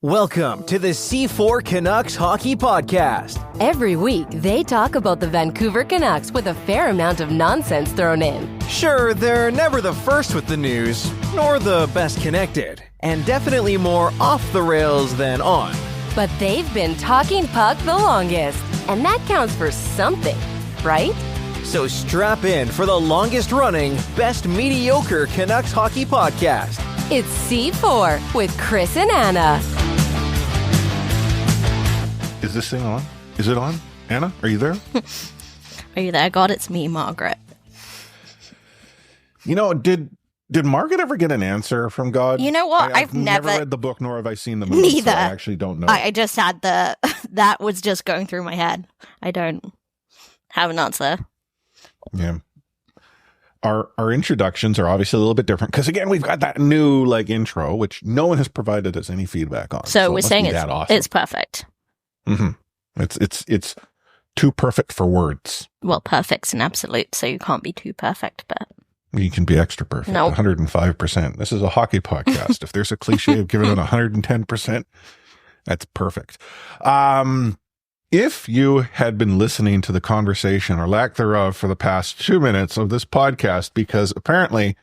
Welcome to the C4 Canucks Hockey Podcast. Every week, they talk about the Vancouver Canucks with a fair amount of nonsense thrown in. Sure, they're never the first with the news, nor the best connected, and definitely more off the rails than on. But they've been talking puck the longest, and that counts for something, right? So strap in for the longest running, best mediocre Canucks Hockey Podcast. It's C4 with Chris and Anna. Is this thing on? Is it on? Anna, are you there? Are you there? God, it's me, Margaret. You know, did Margaret ever get an answer from God? You know what? I've never read the book, nor have I seen the movie. Neither. So I actually don't know. I just had that was just going through my head. I don't have an answer. Yeah. Our introductions are obviously a little bit different because, again, we've got that new intro, which no one has provided us any feedback on. So we're it saying awesome. It's perfect. Mm-hmm. It's too perfect for words. Well, perfect's an absolute, so you can't be too perfect, but you can be extra perfect. No. 105%. This is a hockey podcast. If there's a cliche of giving it 110%, that's perfect. If you had been listening to the conversation or lack thereof for the past 2 minutes of this podcast, because apparently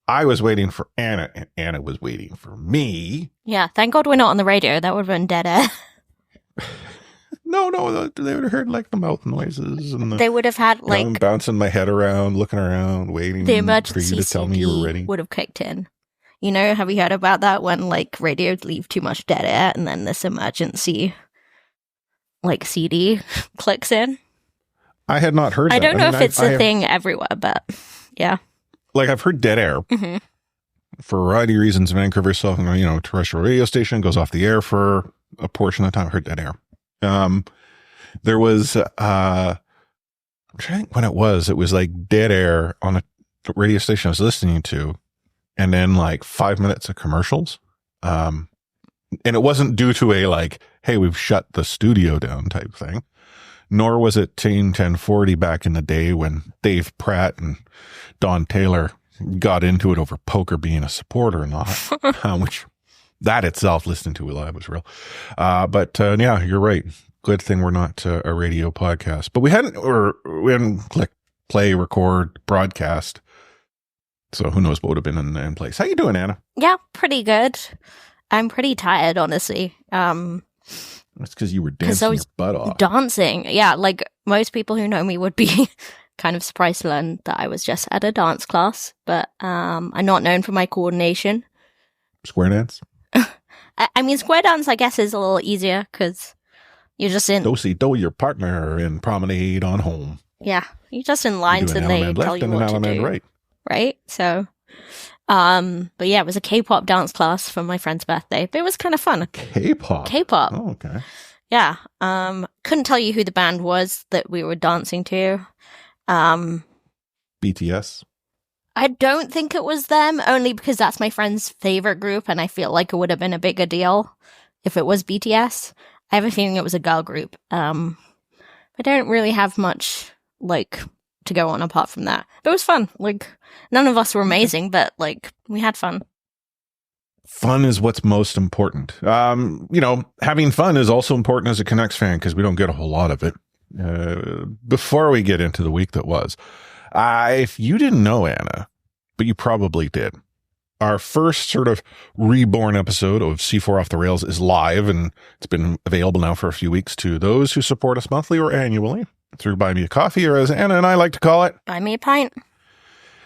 I was waiting for Anna and Anna was waiting for me. Yeah, thank God we're not on the radio. That would have been dead air. No, they would have heard the mouth noises and they would have had I'm bouncing my head around, looking around, waiting the emergency for you to tell me you were ready. Would have kicked in. You know, have you heard about that when radios leave too much dead air and then this emergency CD clicks in? I had not heard that. I don't know if it's a thing everywhere, but yeah. I've heard dead air. Mm-hmm. For a variety of reasons. Vancouver self, terrestrial radio station goes off the air for a portion of the time. I heard dead air. There was, I'm trying to think when it was dead air on a radio station I was listening to, and then 5 minutes of commercials. And it wasn't due to a hey, we've shut the studio down type thing, nor was it Team 1040 back in the day when Dave Pratt and Don Taylor got into it over poker being a support or not, which that itself, listening to it live, was real. But yeah, you're right. Good thing we're not a radio podcast, but we hadn't clicked play, record, broadcast. So who knows what would have been in place. How you doing, Anna? Yeah, pretty good. I'm pretty tired, honestly. That's because you were dancing your butt off. Dancing, yeah. Most people who know me would be kind of surprised to learn that I was just at a dance class, but I'm not known for my coordination. Square dance? I mean, square dance, I guess, is a little easier because you're just in... Do your partner and promenade on home. Yeah, you're just in lines and they tell you what to do. Right? So... but yeah, it was a K-pop dance class for my friend's birthday, but it was kind of fun. K-pop? Oh, okay. Yeah. Couldn't tell you who the band was that we were dancing to. BTS? I don't think it was them, only because that's my friend's favorite group, and I feel like it would have been a bigger deal if it was BTS. I have a feeling it was a girl group. I don't really have much, to go on apart from that. But it was fun. None of us were amazing, but we had fun. Fun is what's most important. Having fun is also important as a Canucks fan because we don't get a whole lot of it. Before we get into the week that was, if you didn't know, Anna, but you probably did, our first sort of reborn episode of C4 Off the Rails is live, and it's been available now for a few weeks to those who support us monthly or annually through Buy Me a Coffee, or as Anna and I like to call it, Buy Me a Pint.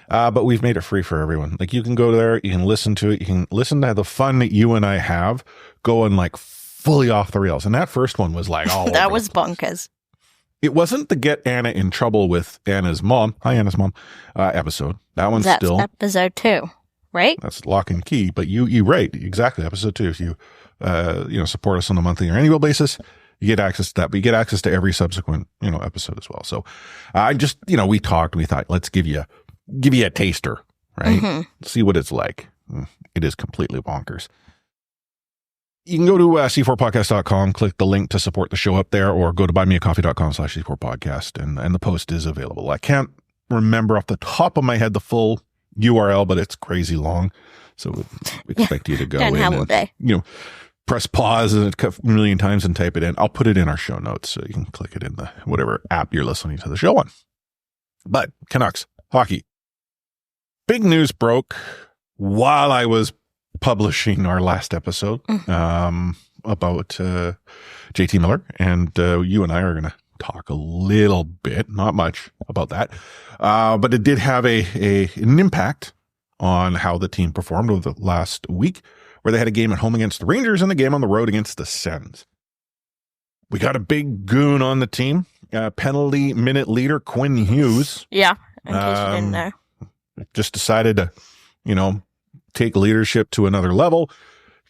But we've made it free for everyone. You can go there, you can listen to it, you can listen to the fun that you and I have going fully off the rails. And that first one was all that was bonkers. It wasn't the Get Anna in Trouble with Anna's Mom, hi Anna's Mom, episode. That one's That's still episode 2, right? That's lock and key. But you right, exactly, episode 2. If you support us on a monthly or annual basis, you get access to that, but you get access to every subsequent episode as well. So I just we talked, and we thought, let's give you a taster, right? Mm-hmm. See what it's like. It is completely bonkers. You can go to c4podcast.com, click the link to support the show up there, or go to buymeacoffee.com/c4podcast, and the post is available. I can't remember off the top of my head the full URL, but it's crazy long. So we expect you to go in and, press pause a million times and type it in. I'll put it in our show notes so you can click it in the whatever app you're listening to the show on. But Canucks hockey. Big news broke while I was publishing our last episode about JT Miller. And you and I are going to talk a little bit, not much about that. But it did have an impact on how the team performed over the last week, where they had a game at home against the Rangers and a game on the road against the Sens. We got a big goon on the team, penalty minute leader Quinn Hughes. Yeah, in case you didn't know. Just decided to, take leadership to another level,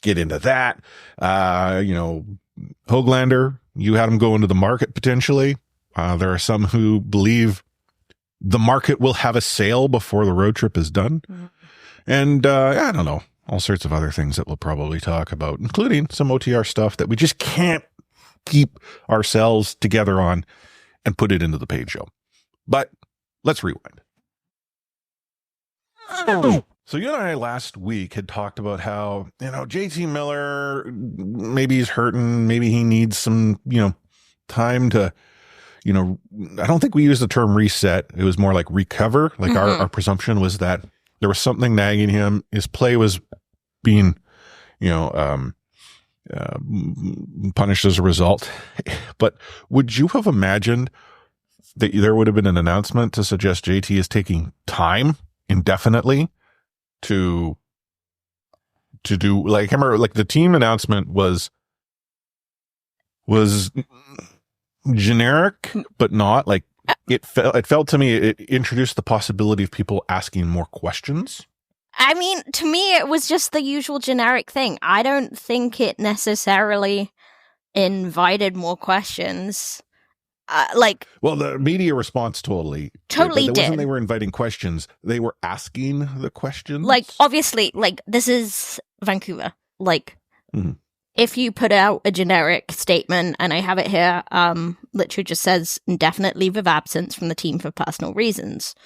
get into that. Höglander, you had him go into the market potentially. There are some who believe the market will have a sale before the road trip is done. Mm-hmm. And I don't know, all sorts of other things that we'll probably talk about, including some OTR stuff that we just can't keep ourselves together on and put it into the paid show. But let's rewind. So you and I last week had talked about how, JT Miller, maybe he's hurting, maybe he needs some, time to, I don't think we used the term reset. It was more like recover. Like our presumption was that there was something nagging him. His play was being, punished as a result. But would you have imagined that there would have been an announcement to suggest JT is taking time indefinitely to do, like, I remember, like, the team announcement was generic, but not like it felt to me, it introduced the possibility of people asking more questions. I mean, to me, it was just the usual generic thing. I don't think it necessarily invited more questions. Well, the media response totally did. Wasn't they were inviting questions. They were asking the questions. Like, obviously, like, this is Vancouver. Like, if you put out a generic statement, and I have it here, literally just says indefinite leave of absence from the team for personal reasons.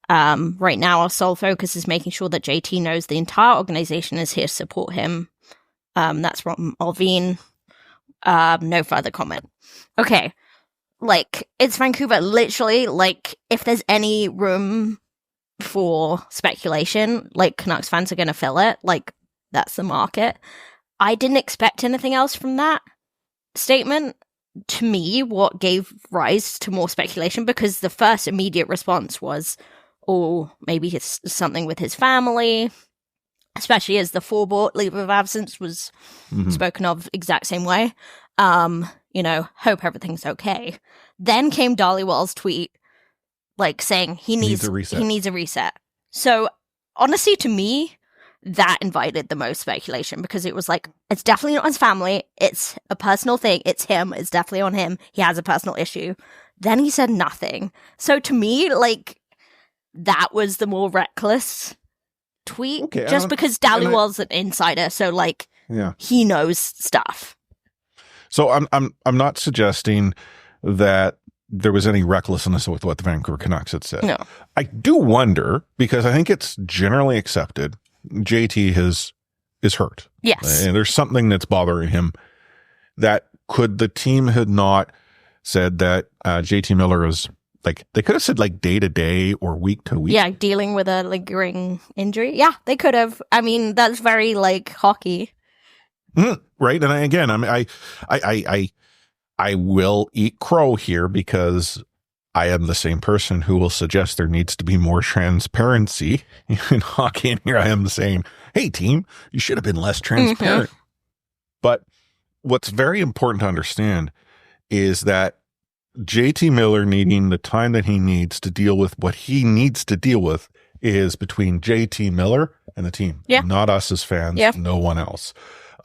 Right now, our sole focus is making sure that JT knows the entire organization is here to support him. That's from Alvin. No further comment. Okay. Like, it's Vancouver. Literally, like, if there's any room for speculation, like, Canucks fans are going to fill it. Like, that's the market. I didn't expect anything else from that statement. To me, what gave rise to more speculation, because the first immediate response was, maybe it's something with his family, especially as the forebought leave of absence was spoken of exact same way. Hope everything's okay. Then came Dhaliwal's tweet, like, saying he needs a reset. So, honestly, to me, that invited the most speculation, because it was like, it's definitely not his family. It's a personal thing. It's him. It's definitely on him. He has a personal issue. Then he said nothing. So to me, like, that was the more reckless tweet, just because Dhaliwal's an insider. So, like, he knows stuff. So I'm not suggesting that there was any recklessness with what the Vancouver Canucks had said. No. I do wonder, because I think it's generally accepted, JT is hurt. Yes. And there's something that's bothering him. That could the team had not said that JT Miller is, like, they could have said, like, day to day or week to week. Yeah, dealing with a lingering injury. Yeah, they could have. I mean, that's very, like, hockey. Right. And I will eat crow here, because I am the same person who will suggest there needs to be more transparency in hockey. And here I am saying, hey, team, you should have been less transparent. But what's very important to understand is that JT Miller needing the time that he needs to deal with what he needs to deal with is between JT Miller and the team. Yeah. Not us as fans, no one else.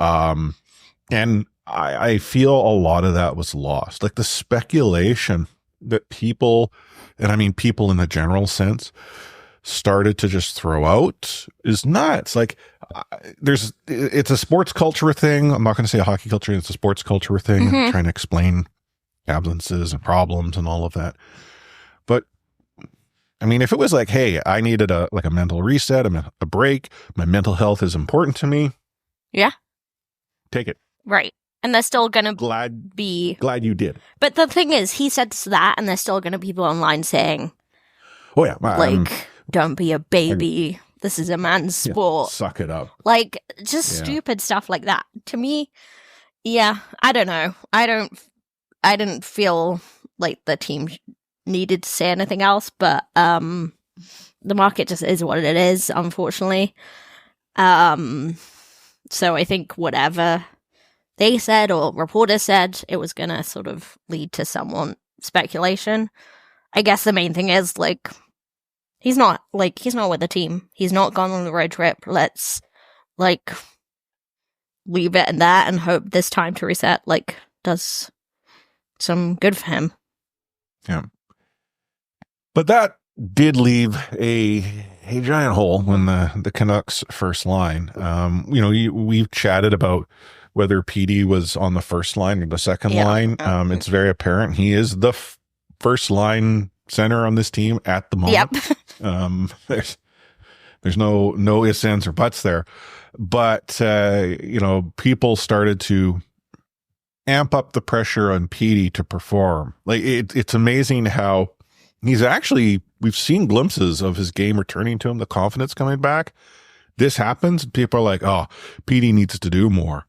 And I feel a lot of that was lost. Like, the speculation that people, and I mean people in the general sense, started to just throw out is nuts. Like, it's a sports culture thing. I'm not going to say a hockey culture. It's a sports culture thing. I'm trying to explain absences and problems and all of that. But I mean, if it was like, hey, I needed a mental reset, a break, my mental health is important to me. Yeah. Take it. Right. And they're still going to Glad be... you did. But the thing is, he said that, and there's still going to be people online saying, oh, yeah. Don't be a baby. This is a man's sport. Suck it up. Like, just stupid stuff like that. To me, I don't know. I didn't feel like the team needed to say anything else, but the market just is what it is, unfortunately. So I think whatever they said or reporters said, it was going to sort of lead to somewhat speculation. I guess the main thing is, like, he's not with the team. He's not gone on the road trip. Let's, like, leave it at that and hope this time to reset, like, does some good for him. Yeah. But that did leave a giant hole when the Canucks first line. We've chatted about whether PD was on the first line or the second line. It's very apparent he is the first line center on this team at the moment. Yep. There's no ifs, ands, or buts there. But, people started to amp up the pressure on PD to perform. Like, it's amazing how he's actually, we've seen glimpses of his game returning to him, the confidence coming back. This happens, people are like, oh, PD needs to do more.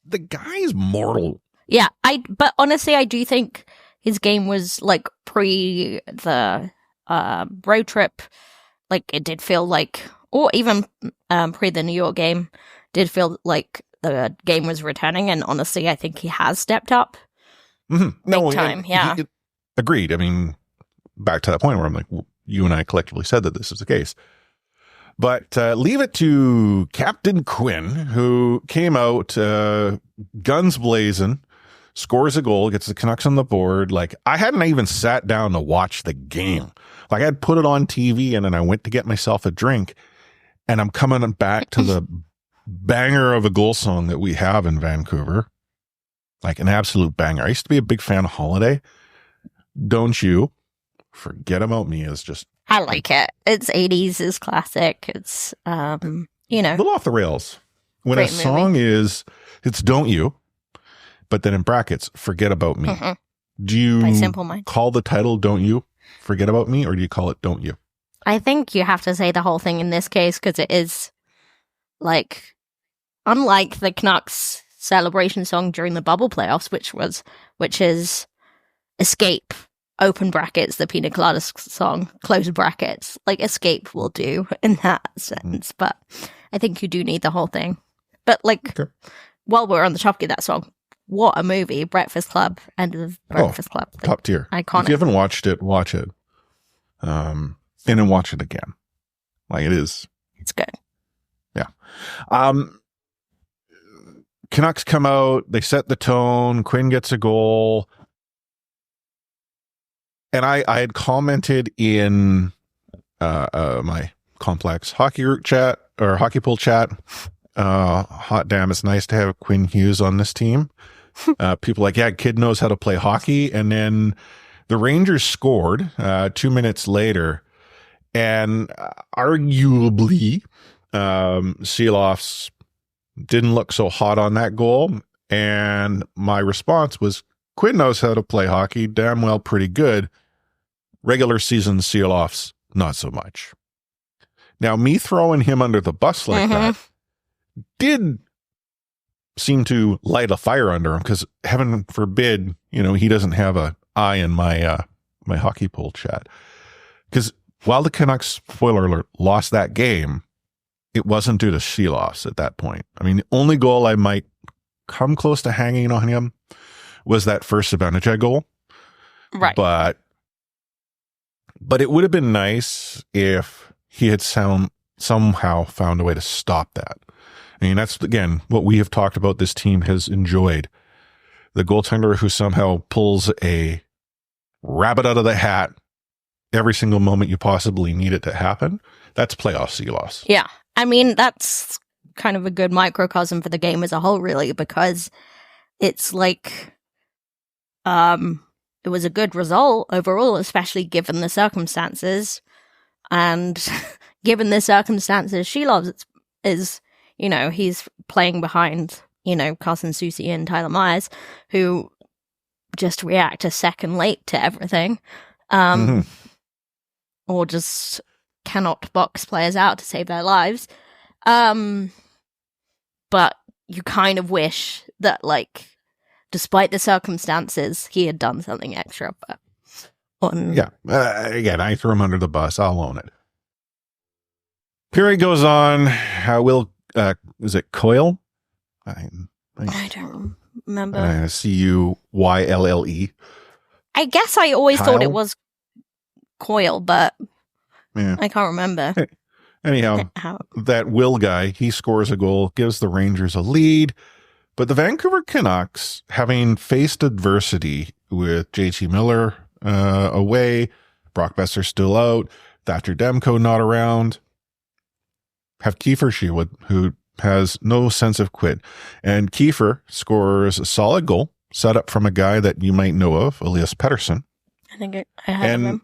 The guy's mortal. Yeah, but honestly, I do think his game was, like, pre the road trip. Like, it did feel like, or even pre the New York game, did feel like the game was returning. And honestly, I think he has stepped up. Mm-hmm. Big time, yeah. Agreed. I mean, back to that point where I'm like, you and I collectively said that this is the case. But leave it to Captain Quinn, who came out guns blazing, scores a goal, gets the Canucks on the board. Like, I hadn't even sat down to watch the game. Like, I'd put it on TV and then I went to get myself a drink, and I'm coming back to the banger of a goal song that we have in Vancouver. Like, an absolute banger. I used to be a big fan of Holiday. Don't You Forget About Me is just... I like it. It's 80s, it's classic. It's, a little off the rails. When a song is, it's Don't You, but then in brackets, Forget About Me. Mm-hmm. Do you call the title Don't You Forget About Me, or do you call it Don't You? I think you have to say the whole thing in this case, because it is, like, unlike the Canucks celebration song during the bubble playoffs, which is Escape, open brackets, the Pina Colada song, close brackets. Like, Escape will do in that sense, but I think you do need the whole thing. But, like, while we're on the topic of that song, what a movie. Breakfast Club, end of Breakfast Club. Like, top tier. Iconic. If you haven't watched it, watch it. And then watch it again. Like, it is. It's good. Yeah. Canucks come out, they set the tone, Quinn gets a goal. And I had commented in my complex hockey group chat or hockey pool chat. Hot damn, it's nice to have Quinn Hughes on this team. People like, yeah, kid knows how to play hockey. And then the Rangers scored 2 minutes later, and arguably Seeloff's didn't look so hot on that goal. And my response was, Quinn knows how to play hockey, damn well pretty good. Regular season Seeloff's not so much. Now, me throwing him under the bus like that did seem to light a fire under him, because heaven forbid, he doesn't have a eye in my my hockey pool chat. Because while the Canucks, spoiler alert, lost that game, it wasn't due to Seeloff's at that point. I mean, the only goal I might come close to hanging on him was that first Zibanejad goal. Right. But it would have been nice if he had somehow found a way to stop that. I mean, that's, again, what we have talked about this team has enjoyed. The goaltender who somehow pulls a rabbit out of the hat every single moment you possibly need it to happen. That's playoff Seeloff's. Yeah. I mean, that's kind of a good microcosm for the game as a whole, really, because it's like, it was a good result overall, especially given the circumstances. And given the circumstances, Sheilov is, he's playing behind Carson Soucy and Tyler Myers, who just react a second late to everything. Or just cannot box players out to save their lives. But you kind of wish that, despite the circumstances, he had done something extra. But again, I threw him under the bus. I'll own it. Period goes on. Is it Coyle? I don't remember. Cuyle. I guess I always Kyle? thought it was Coyle, but Yeah. I can't remember. Anyhow, that Will guy, he scores a goal, gives the Rangers a lead. But the Vancouver Canucks, having faced adversity with JT Miller away, Brock Besser still out, Thatcher Demko not around, have Kiefer Shewood, who has no sense of quit. And Kiefer scores a solid goal, set up from a guy that you might know of, Marcus Pettersson. I think I heard of him.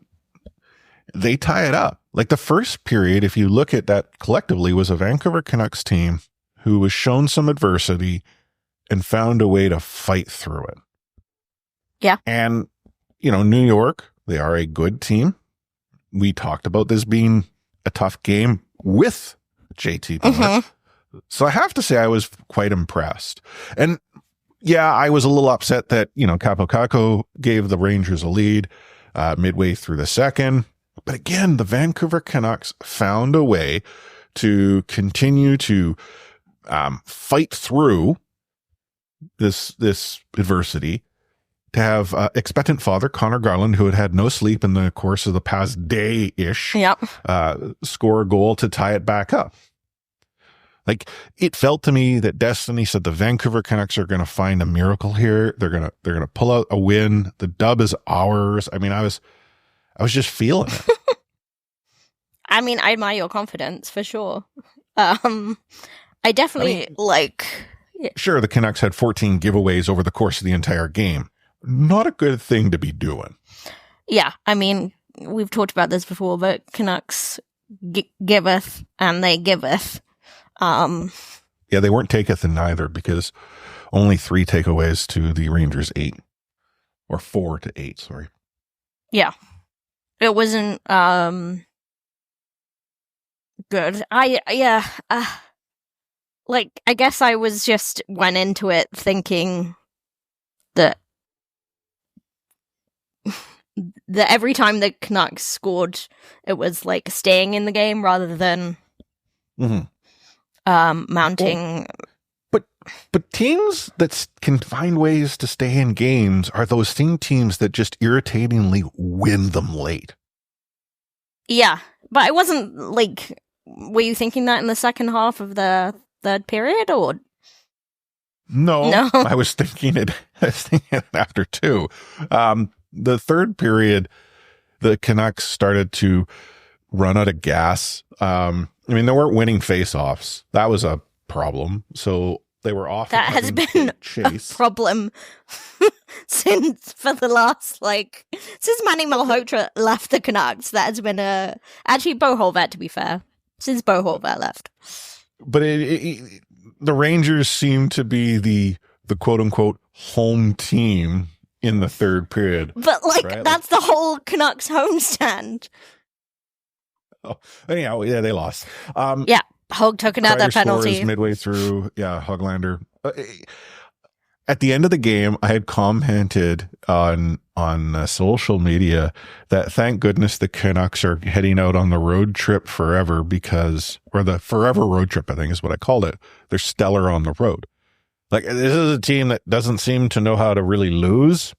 They tie it up. The first period, if you look at that collectively, was a Vancouver Canucks team who was shown some adversity and found a way to fight through it. Yeah. And, New York, they are a good team. We talked about this being a tough game with JT Miller. So I have to say I was quite impressed. And yeah, I was a little upset that, coughcoughPeteycough gave the Rangers a lead midway through the second. But again, the Vancouver Canucks found a way to continue to fight through this adversity, to have expectant father Connor Garland, who had had no sleep in the course of the past day-ish, score a goal to tie it back up. It felt to me that destiny said the Vancouver Canucks are going to find a miracle here. They're going to pull out a win. The dub is ours. I mean, I was just feeling it. I mean, I admire your confidence for sure. I definitely Sure, the Canucks had 14 giveaways over the course of the entire game. Not a good thing to be doing. Yeah, I mean, we've talked about this before, but Canucks giveth and they giveth. Yeah, they weren't taketh in neither, because only 3 takeaways to the Rangers 8. Or 4 to 8, sorry. Yeah. It wasn't good. I guess I was just went into it thinking that every time the Canucks scored, it was staying in the game rather than mounting. But teams that can find ways to stay in games are those same teams that just irritatingly win them late. Yeah, but I wasn't were you thinking that in the second half of the third period, or? No. I was thinking it after 2. The third period, the Canucks started to run out of gas. I mean, they weren't winning face-offs. That was a problem. So they were off. That has been a problem since Manny Malhotra left the Canucks. That has been actually Bo Horvat, to be fair, since Bo Horvat left. But the Rangers seem to be the quote-unquote home team in the third period. But right? That's the whole Canucks homestand. Oh, anyhow, yeah, they lost. Yeah, Hogg took another penalty midway through. Yeah, Hoglander. At the end of the game, I had commented on social media that thank goodness the Canucks are heading out on the road trip forever, or the forever road trip, I think is what I called it. They're stellar on the road. This is a team that doesn't seem to know how to really lose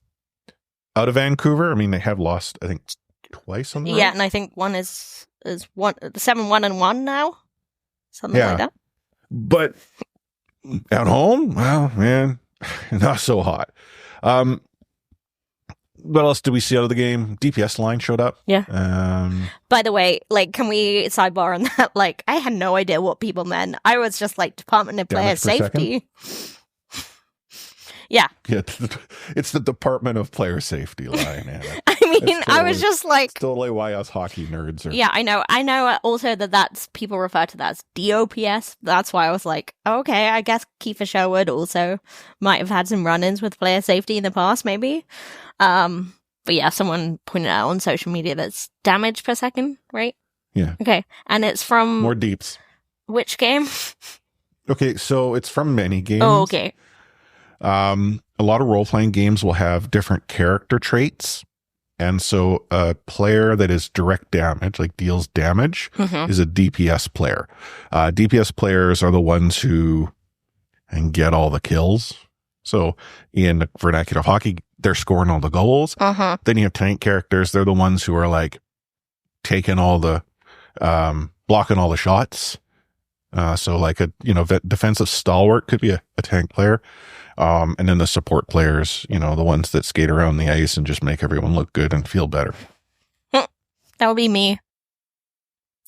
out of Vancouver. I mean, they have lost, I think, twice on the road. Yeah, and I think one is 7-1-1 now. Something like that. But at home, well, man, not so hot. What else did we see out of the game? DPS line showed up. Yeah. By the way, can we sidebar on that? I had no idea what people meant. I was just Department of Player Safety. Yeah. It's the Department of Player Safety line, Anna. I I was just like, totally why us hockey nerds are. yeah, I know. I know also that's people refer to that as DOPS. That's why I was like, okay, I guess Kiefer Sherwood also might have had some run-ins with player safety in the past, maybe. But yeah, someone pointed out on social media that's damage per second, right? Yeah. Okay, and it's from More deeps. which game? Okay, so it's from many games. Oh, okay. A lot of role-playing games will have different character traits. And so a player that is direct damage, like deals damage, is a DPS player. DPS players are the ones who can get all the kills. So in vernacular hockey, they're scoring all the goals. Then you have tank characters. They're the ones who are like taking all the, blocking all the shots. So like a, defensive stalwart could be a tank player. And then the support players, the ones that skate around the ice and just make everyone look good and feel better. That would be me.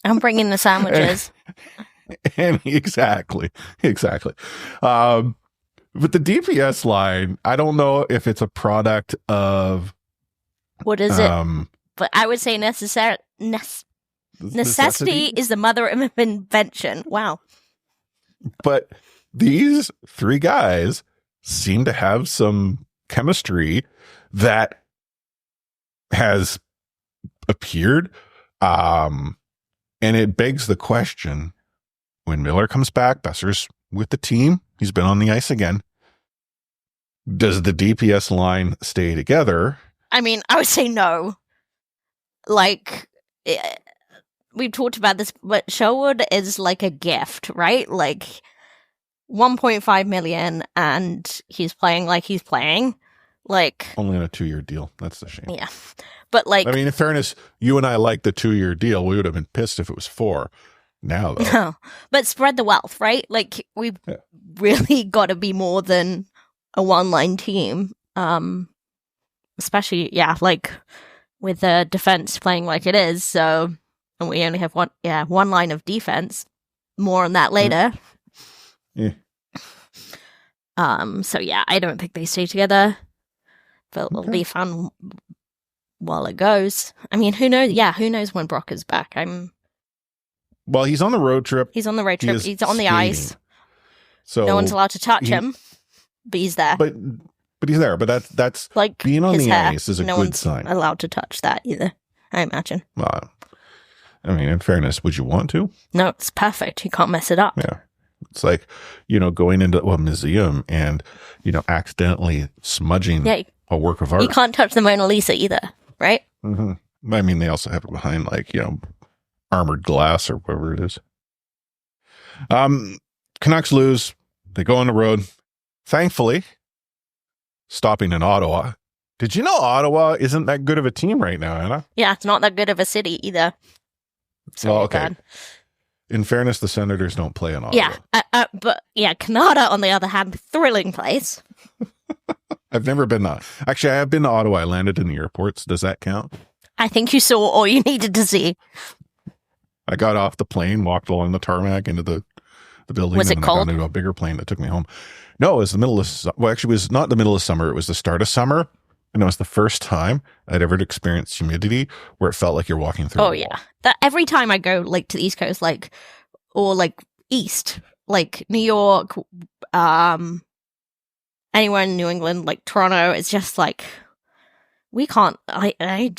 I'm bringing the sandwiches. And exactly. But the DPS line, I don't know if it's a product of What is it? But I would say necessity is the mother of invention. Wow. But these three guys seem to have some chemistry that has appeared. And it begs the question, when Miller comes back, Besser's with the team, he's been on the ice again. Does the DPS line stay together? I mean, I would say no. Like, we've talked about this, but Sherwood is like a gift, right? Like, 1.5 million, and he's playing like he's playing. Like, only on a 2-year deal. That's the shame. Yeah. But like, I mean, in fairness, you and I like the 2-year deal. We would have been pissed if it was 4. Now, though. No. But spread the wealth, right? Like, we've really got to be more than a one-line team. Especially, like with the defense playing like it is. So, and we only have one line of defense. More on that later. Yeah. So I don't think they stay together. But it'll be fun while it goes. I mean, who knows? Yeah, who knows when Brock is back? Well, he's on the road trip. He's on the road trip. He's on the skating. ice. So no one's allowed to touch him. But he's there. But he's there. But that's like being on the hair. ice is a no good one's sign. Allowed to touch that either, I imagine. I mean, in fairness, would you want to? No, it's perfect. You can't mess it up. Yeah. It's like, going into a museum and, accidentally smudging a work of art. You can't touch the Mona Lisa either, right? Mm-hmm. I mean, they also have it behind armored glass or whatever it is. Canucks lose. They go on the road. Thankfully, stopping in Ottawa. Did you know Ottawa isn't that good of a team right now, Anna? Yeah, it's not that good of a city either. So okay. Bad. In fairness, the Senators don't play in Ottawa. Yeah, but Canada, on the other hand, thrilling place. I've never been to... Actually, I have been to Ottawa. I landed in the airports. Does that count? I think you saw all you needed to see. I got off the plane, walked along the tarmac into the building. Was it and cold? I got into a bigger plane that took me home. No, it was the middle of... Well, actually, it was not the middle of summer. It was the start of summer. And it was the first time I'd ever experienced humidity where it felt like you're walking through. Oh, yeah. That every time I go to the East Coast, or east, like New York, anywhere in New England, like Toronto, it's just like, we can't, I'm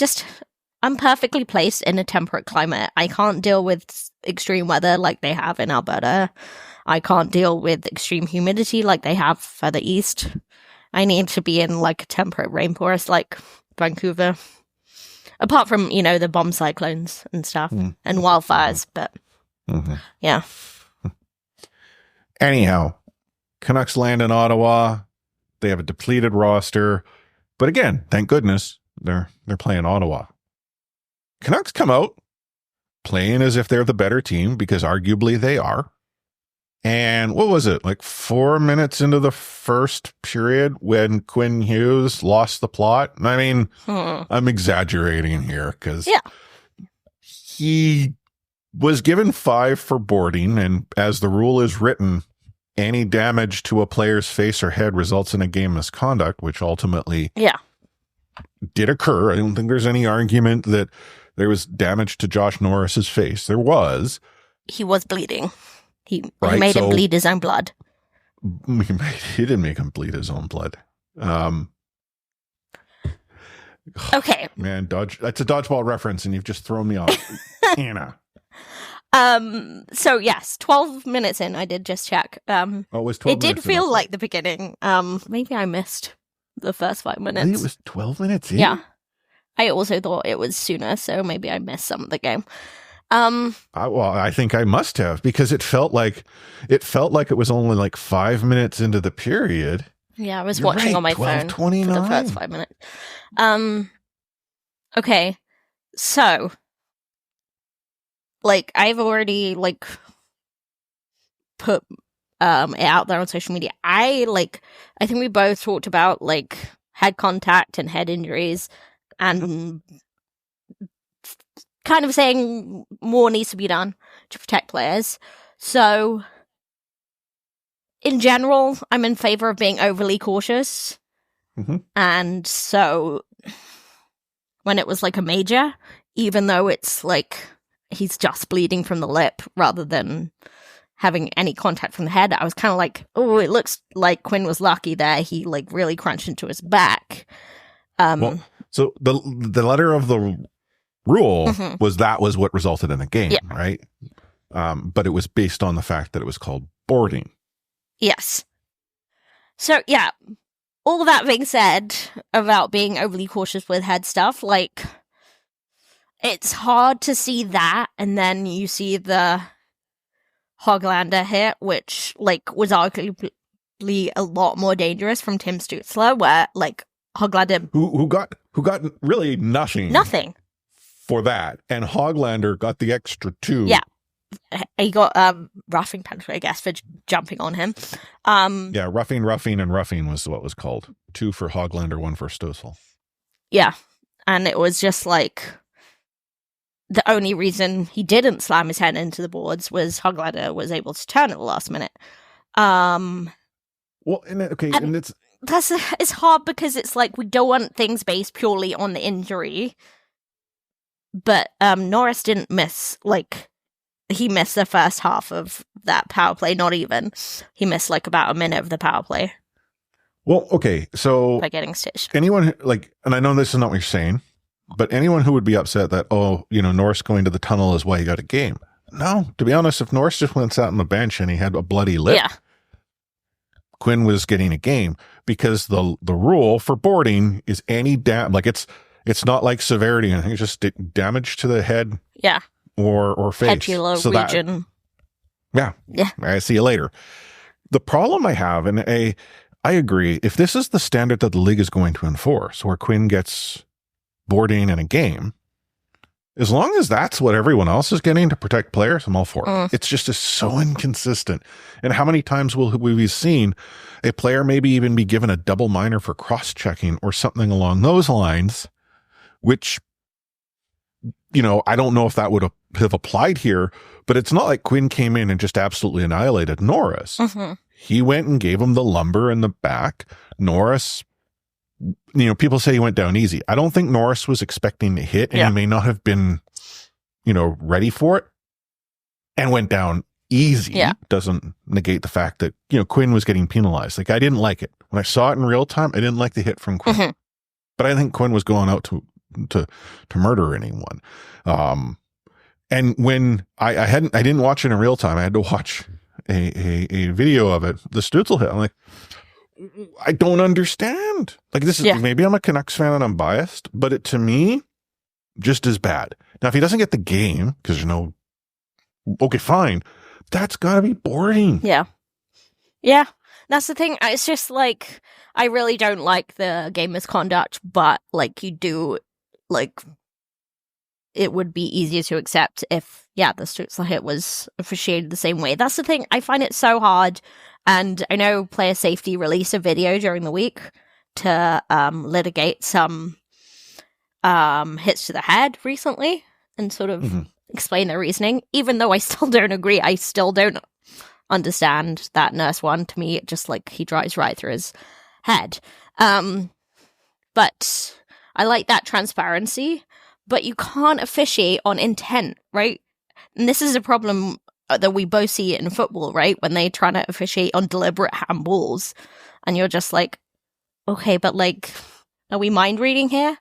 perfectly placed in a temperate climate. I can't deal with extreme weather like they have in Alberta. I can't deal with extreme humidity like they have further east. I need to be in a temperate rainforest like Vancouver. Apart from, the bomb cyclones and stuff and wildfires, but yeah. Anyhow, Canucks land in Ottawa. They have a depleted roster. But again, thank goodness they're playing Ottawa. Canucks come out playing as if they're the better team because arguably they are. And what was it, 4 minutes into the first period when Quinn Hughes lost the plot? I mean, I'm exaggerating here because he was given 5 for boarding. And as the rule is written, any damage to a player's face or head results in a game misconduct, which ultimately did occur. I don't think there's any argument that there was damage to Josh Norris's face. There was. He was bleeding. He Right, made him so- bleed his own blood. He didn't make him bleed his own blood. Okay. Man, that's a dodgeball reference, and you've just thrown me off. Anna. So yes, 12 minutes in, I did just check. Oh, it was 12 It did minutes in, feel okay. like the beginning. Maybe I missed the first 5 Really? minutes. It was 12 minutes in? Yeah. I also thought it was sooner, so maybe I missed some of the game. I think I must have, because it felt like it was only like 5 minutes into the period. Yeah, I was You're watching right, on my phone for the 12:29. first 5 minutes. Okay, so, like, I've already, like, put it out there on social media. I think we both talked about, like, head contact and head injuries, and kind of saying more needs to be done to protect players. So, in general, I'm in favor of being overly cautious. Mhm. And so, when it was like a major, even though it's like he's just bleeding from the lip rather than having any contact from the head, I was kind of like, oh, it looks like Quinn was lucky there. He like really crunched into his back. Well, so the letter of the rule Mhm. was what resulted in a game, Yeah. right? But it was based on the fact that it was called boarding. Yes. So, yeah, all that being said about being overly cautious with head stuff, like, it's hard to see that, and then you see the Hoglander hit, which, like, was arguably a lot more dangerous from Tim Stutzler, where, like, Hoglander, Who got really nothing. for that, and Hoglander got the extra 2. Yeah. He got roughing penalty, I guess, for jumping on him. Yeah, roughing was what was called. 2 for Hoglander, 1 for Stoessel. Yeah, and it was just like the only reason he didn't slam his head into the boards was Hoglander was able to turn at the last minute. Well, and it's It's hard because it's like we don't want things based purely on the injury, but Norris didn't miss, like, he missed the first half of that power play. Not even, he missed like about a minute of the power play well, okay. So by getting stitched. anyone and I know this is not what you're saying, but anyone who would be upset that, Norris going to the tunnel is why he got a game. No, to be honest, if Norris just went sat on the bench and he had a bloody lip, Yeah, Quinn was getting a game, because the rule for boarding is any it's not like severity. I think it's just damage to the head yeah, or face. pedular So that- region. Yeah. Yeah. I see you later. The problem I have, and I agree, if this is the standard that the league is going to enforce, where Quinn gets boarding in a game, as long as that's what everyone else is getting to protect players, I'm all for it. It's just so inconsistent. And how many times will we seen a player maybe even be given a double minor for cross-checking or something along those lines, which, I don't know if that would have applied here, but it's not like Quinn came in and just absolutely annihilated Norris. Mhm. He went and gave him the lumber in the back. Norris, people say he went down easy. I don't think Norris was expecting to hit, and Yeah. he may not have been, ready for it, and went down easy. Yeah. Doesn't negate the fact that, Quinn was getting penalized. Like, I didn't like it. When I saw it in real time, I didn't like the hit from Quinn. Mhm. But I think Quinn was going out to murder anyone. And when I didn't watch it in real time, I had to watch a video of it, the Stutzel hit. I'm like, I don't understand. Like, this is, Yeah. maybe I'm a Canucks fan and I'm biased, but to me, just as bad. Now, if he doesn't get the game, because okay, fine. That's gotta be boring. Yeah. Yeah. That's the thing. It's just like, I really don't like the game misconduct, but like you do, like, it would be easier to accept if, the Stutzel hit was officiated the same way. That's the thing. I find it so hard. And I know Player Safety released a video during the week to litigate some hits to the head recently and sort of explain their reasoning. Even though I still don't agree, I still don't understand that Nurse one. To me, it just like he drives right through his head. But I like that transparency, but you can't officiate on intent, right? And this is a problem that we both see in football, right? When they try to officiate on deliberate handballs, and you're just like, okay, but like, are we mind reading here?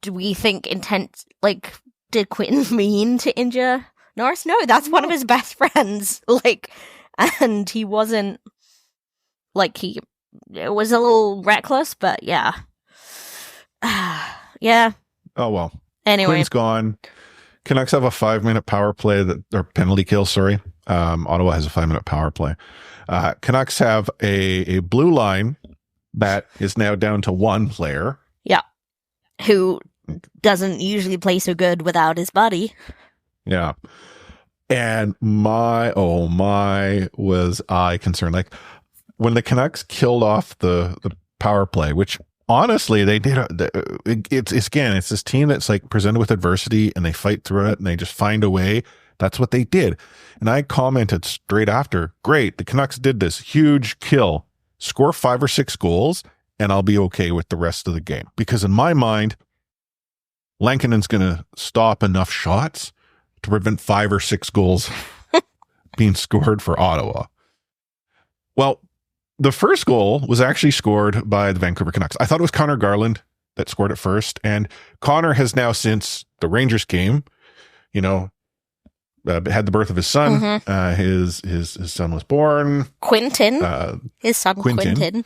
Do we think intent, like, did Quinn mean to injure Norris? No, that's one of his best friends. Like, and he wasn't, like, it was a little reckless, but yeah. Yeah. Oh, well. Anyway. Quinn's gone. Canucks have a 5-minute power play or penalty kill, sorry. Ottawa has a 5-minute power play. Canucks have a blue line that is now down to one player. Yeah. Who doesn't usually play so good without his buddy. Yeah. And my, was I concerned. Like, when the Canucks killed off the power play, which honestly they did, it's this team that's like presented with adversity and they fight through it and they just find a way. That's what they did. And I commented straight after, great, the Canucks did this huge kill, score 5 or 6 goals, and I'll be okay with the rest of the game. Because in my mind, Lankinen's going to stop enough shots to prevent 5 or 6 goals being scored for Ottawa. Well, the first goal was actually scored by the Vancouver Canucks. I thought it was Connor Garland that scored it first. And Connor has now, since the Rangers game, had the birth of his son. Mm-hmm. His son was born. Quinton. His son, Quinton.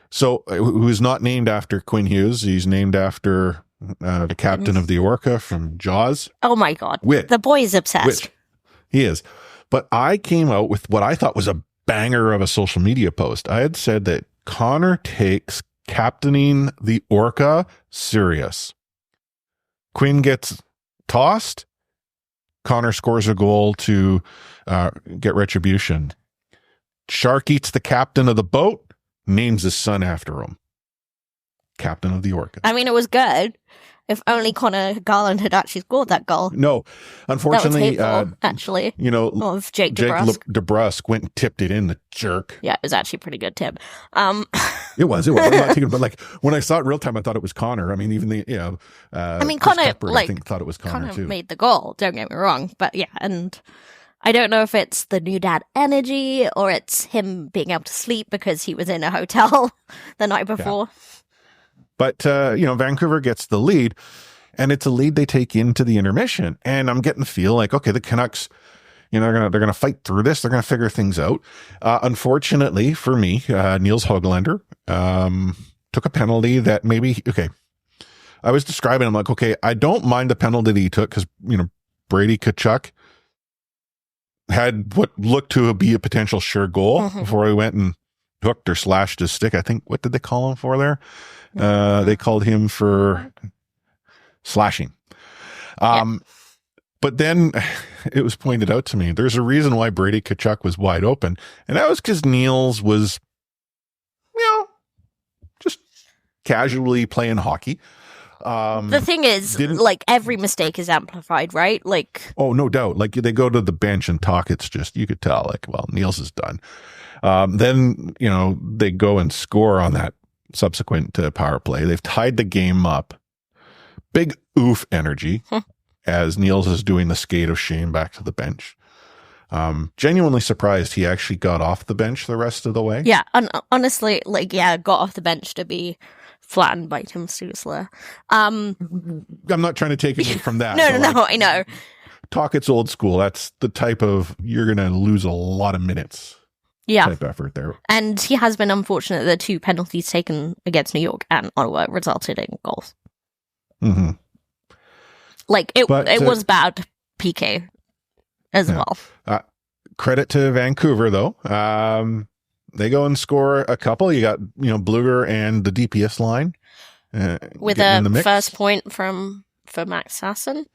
So, who is not named after Quinn Hughes. He's named after the captain of the Orca from Jaws. Oh my God. The boy is obsessed. He is. But I came out with what I thought was a banger of a social media post. I had said that Connor takes captaining the Orca serious. Quinn gets tossed. Connor scores a goal to get retribution. Shark eats the captain of the boat, names his son after him. Captain of the Orca. I mean, it was good. If only Connor Garland had actually scored that goal. No, unfortunately, that was hateful, actually. Of Jake DeBrusk went and tipped it in, the jerk. Yeah, it was actually a pretty good tip. It was. I'm not taking, but like when I saw it real time, I thought it was Connor. I mean, even Connor, I think thought it was Connor too. Made the goal. Don't get me wrong, but yeah, and I don't know if it's the new dad energy or it's him being able to sleep because he was in a hotel the night before. Yeah. But, Vancouver gets the lead, and it's a lead they take into the intermission. And I'm getting the feel like, okay, the Canucks, they're going to fight through this. They're going to figure things out. Unfortunately for me, Niels Höglander took a penalty that maybe, okay, I was describing, I'm like, okay, I don't mind the penalty that he took because, Brady Tkachuk had what looked to be a potential sure goal before he went and hooked or slashed his stick. I think, what did they call him for there? They called him for slashing. But then it was pointed out to me, there's a reason why Brady Tkachuk was wide open. And that was because Niels was, just casually playing hockey. The thing is, like, every mistake is amplified, right? Like, oh, no doubt. Like, they go to the bench and talk. It's just, you could tell, like, well, Niels is done. Then, they go and score on that subsequent power play. They've tied the game up. Big oof energy as Niels is doing the skate of shame back to the bench. Genuinely surprised he actually got off the bench the rest of the way. Yeah, honestly, got off the bench to be flattened by Tim Stutzler. I'm not trying to take it from that. No, I know. Talk it's old school. That's the type of, you're going to lose a lot of minutes. Yeah. Type effort there. And he has been unfortunate that 2 penalties taken against New York and Ottawa resulted in goals. Mm-hmm. Like, it was bad PK as well. Credit to Vancouver, though. They go and score a couple. You got, Bluger and the DPS line. With a first point for Max Sasson.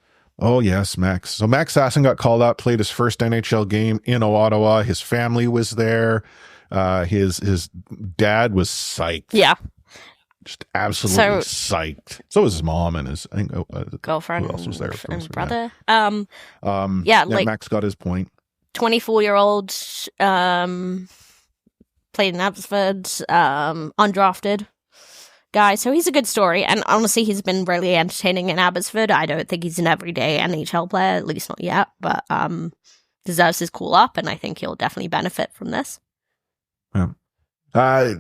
Oh, yes, Max. So Max Sasson got called up, played his first NHL game in Ottawa. His family was there. His dad was psyched. Yeah. Just absolutely psyched. So was his mom and his girlfriend. Who else was there? And brother. Max got his point. 24-year-old, played in Abbotsford, undrafted. guy. So he's a good story. And honestly, he's been really entertaining in Abbotsford. I don't think he's an everyday NHL player, at least not yet. But deserves his call up, and I think he'll definitely benefit from this. Yeah.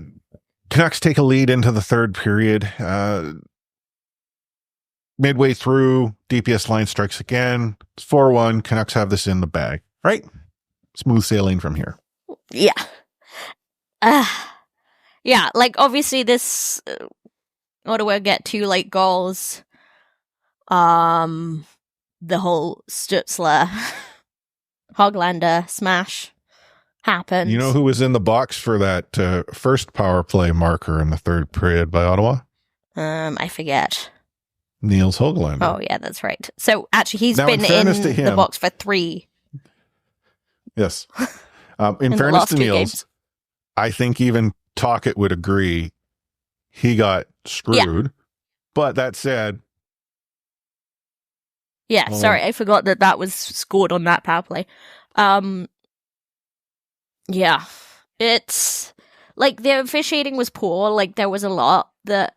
Canucks take a lead into the third period. Midway through, DPS line strikes again. It's 4-1. Canucks have this in the bag, right? Smooth sailing from here. Yeah. Yeah, like, obviously this, Ottawa get 2 late goals. The whole Stutzler, Hoglander smash happened. You know who was in the box for that first power play marker in the third period by Ottawa? I forget. Niels Hoglander. Oh, yeah, that's right. So, actually, he's now, been in the box for 3. Yes. In fairness to Niels, I think even Tocchet would agree he got screwed. Yeah. But that said... Yeah, sorry, I forgot that was scored on that power play. Yeah, it's like the officiating was poor. Like there was a lot that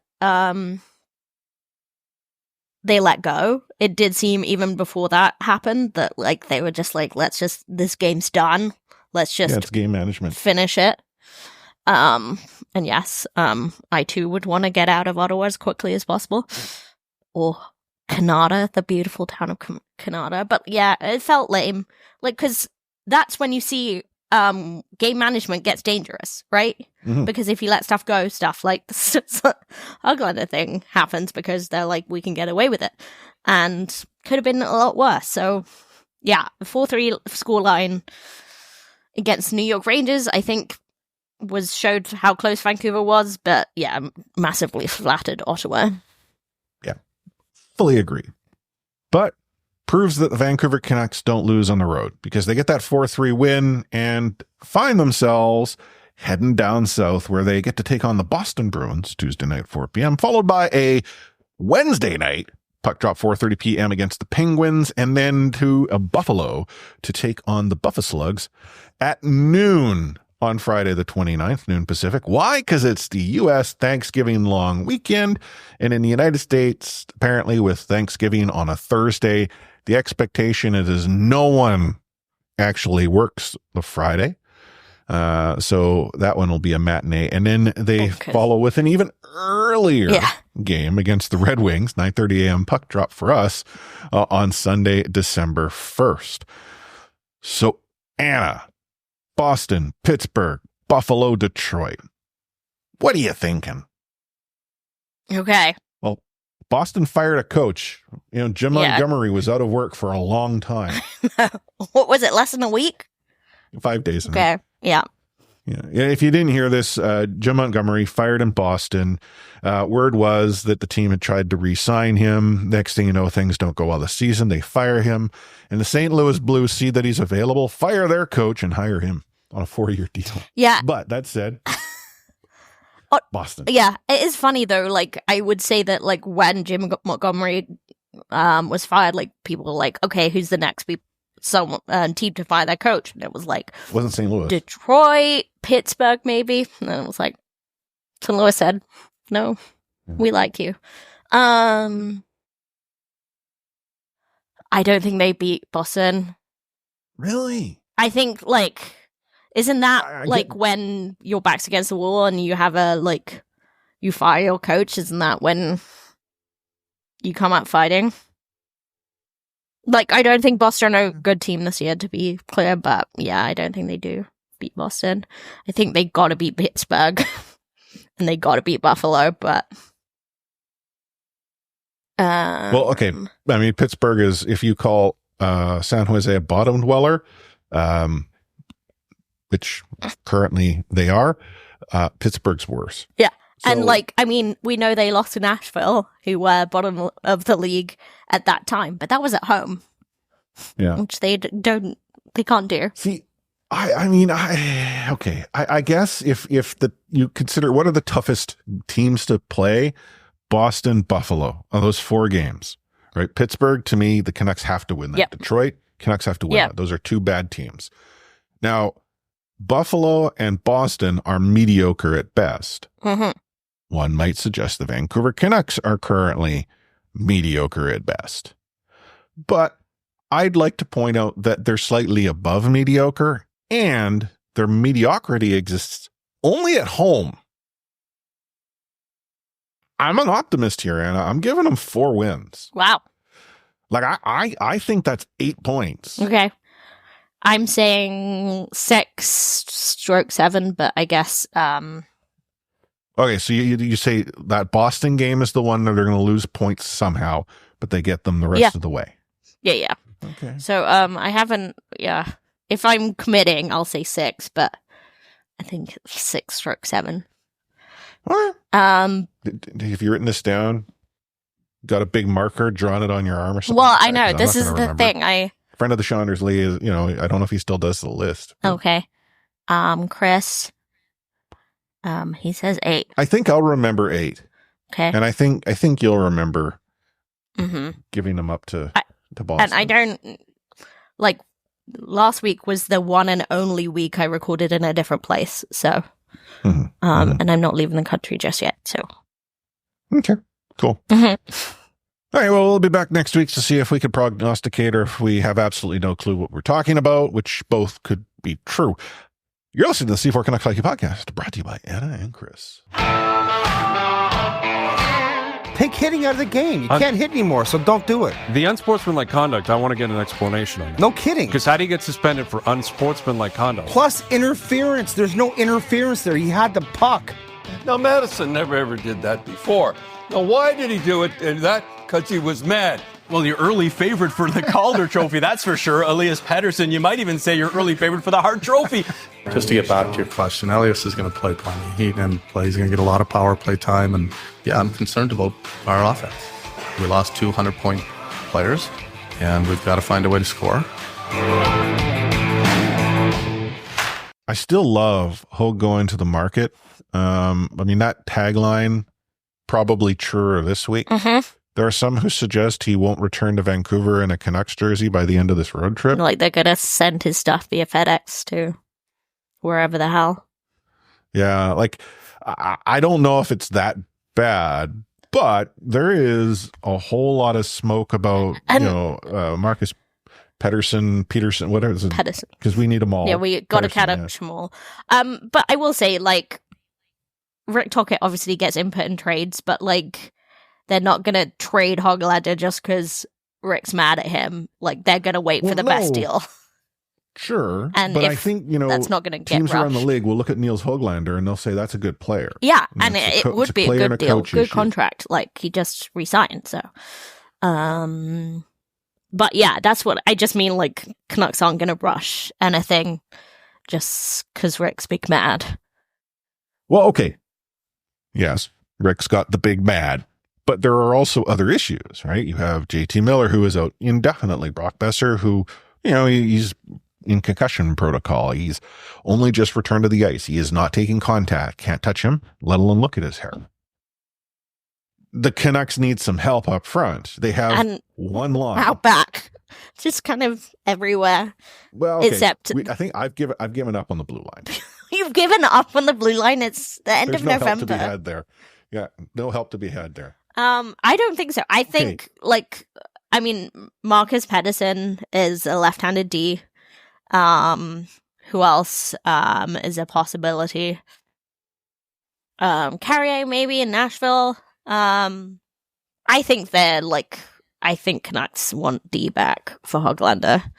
they let go. It did seem even before that happened that like they were just like, this game's done. Let's just it's game management. Finish it. And yes, I too would want to get out of Ottawa as quickly as possible. Or Canada, the beautiful town of Canada. But yeah, it felt lame. Like, because that's when you see game management gets dangerous, right? Mm-hmm. Because if you let stuff go, stuff like the Hoglander thing happens because they're like, we can get away with it. And could have been a lot worse. So, yeah, 4-3 scoreline against New York Rangers, I think, showed how close Vancouver was. But, yeah, massively flattered Ottawa. Yeah, fully agree. But proves that the Vancouver Canucks don't lose on the road because they get that 4-3 win and find themselves heading down south where they get to take on the Boston Bruins Tuesday night, 4 p.m., followed by a Wednesday night puck drop 4:30 p.m. against the Penguins, and then to a Buffalo to take on the Buffalo Slugs at noon on Friday the 29th, noon Pacific. Why? Because it's the U.S. Thanksgiving long weekend, and in the United States, apparently with Thanksgiving on a Thursday, the expectation is no one actually works the Friday. So that one will be a matinee. And then they follow with an even earlier game against the Red Wings, 9:30 a.m. puck drop for us on Sunday, December 1st. So Anna, Boston, Pittsburgh, Buffalo, Detroit. What are you thinking? Okay. Well, Boston fired a coach. Jim Montgomery was out of work for a long time. What was it, less than a week? 5 days. Okay. Yeah. If you didn't hear this, Jim Montgomery fired in Boston. Word was that the team had tried to re-sign him. Next thing you know, things don't go well this season. They fire him. And the St. Louis Blues see that he's available, fire their coach, and hire him on a 4-year deal. Yeah. But that said, Boston. Yeah. It is funny, though. Like, I would say that, like, when Jim Montgomery was fired, like, people were like, okay, who's the next team to fire their coach? And it was like, wasn't St. Louis, Detroit, Pittsburgh, maybe. And then it was like, St. Louis said, no, we like you. I don't think they beat Boston. Really? I think, like, isn't that when your back's against the wall and you have you fire your coach? Isn't that when you come out fighting? Like, I don't think Boston are a good team this year, to be clear, but yeah, I don't think they do beat Boston. I think they gotta beat Pittsburgh and they gotta beat Buffalo, but well, okay. I mean, Pittsburgh is, if you call San Jose a bottom dweller, which currently they are, Pittsburgh's worse. Yeah. So, and we know they lost to Nashville, who were bottom of the league at that time, but that was at home. Yeah. Which they can't do. See, I guess if you consider what are the toughest teams to play, Boston, Buffalo, on those 4 games, right? Pittsburgh, to me, the Canucks have to win that. Yep. Detroit, Canucks have to win that. Those are 2 bad teams. Now, Buffalo and Boston are mediocre at best. Mm-hmm. one might suggest the Vancouver Canucks are currently mediocre at best. But I'd like to point out that they're slightly above mediocre, and their mediocrity exists only at home. I'm an optimist here, and I'm giving them 4 wins. Wow. Like, I think that's 8 points. Okay. I'm saying 6/7, but I guess... Okay, so you say that Boston game is the one that they're going to lose points somehow, but they get them the rest of the way. Yeah. Okay. So I haven't... Yeah. If I'm committing, I'll say 6, but I think 6/7. What? Have you written this down? Got a big marker, drawn it on your arm or something? Well, I know. This is the thing. Friend of the Chanders Lee is, I don't know if he still does the list. Okay. Chris. He says 8. I think I'll remember 8. Okay. And I think you'll remember Mm-hmm. giving them up to Boston. And I don't, like, last week was the one and only week I recorded in a different place, so, and I'm not leaving the country just yet, so. Okay, cool. Mm-hmm. All right, well, we'll be back next week to see if we could prognosticate or if we have absolutely no clue what we're talking about, which both could be true. You're listening to the C4 Canucks Hockey Podcast, brought to you by Anna and Chris. Take hitting out of the game. You can't hit anymore, so don't do it. The unsportsmanlike conduct, I want to get an explanation on that. No kidding. Because how do you get suspended for unsportsmanlike conduct? Plus interference. There's no interference there. He had the puck. Now, Madison never ever did that before. Now, why did he do it? And that because he was mad. Well, your early favorite for the Calder Trophy, that's for sure. Elias Pettersson, you might even say your early favorite for the Hart Trophy. Just to get back to your question, Elias is going to play plenty. He's going to play. He's going to get a lot of power play time. And, yeah, I'm concerned about our offense. We lost 200-point players, and we've got to find a way to score. I still love Hogue going to the market. That tagline, probably truer this week. Mm-hmm. There are some who suggest he won't return to Vancouver in a Canucks jersey by the end of this road trip. Like, they're gonna send his stuff via FedEx to wherever the hell. Yeah, like, I don't know if it's that bad, but there is a whole lot of smoke about, Marcus Pettersson, whatever it is. Pettersson. Because we need them all. Yeah, we got to catch them all. But I will say, like, Rick Tocchet obviously gets input in trades, but, like, they're not going to trade Hoglander just because Rick's mad at him. Like, they're going to wait for the best deal. Sure. And but I think, that's not going to get teams rushed. around the league will look at Niels Hoglander and they'll say that's a good player. Yeah, and it would be a good deal, good contract. Like, he just resigned, so. But yeah, that's what I just mean. Like, Canucks aren't going to rush anything just because Rick's big mad. Well, okay. Yes, Rick's got the big mad. But there are also other issues, right? You have JT Miller, who is out indefinitely. Brock Besser, who, he's in concussion protocol. He's only just returned to the ice. He is not taking contact. Can't touch him, let alone look at his hair. The Canucks need some help up front. They have one line. Out back. Just kind of everywhere. Well, okay. Except... I think I've given up on the blue line. You've given up on the blue line? It's the end of November. There's no help to be had there. Yeah, no help to be had there. I don't think so. I think, Marcus Pettersson is a left-handed D. Who else is a possibility? Carrier maybe in Nashville. I think Canucks want D back for Hoglander.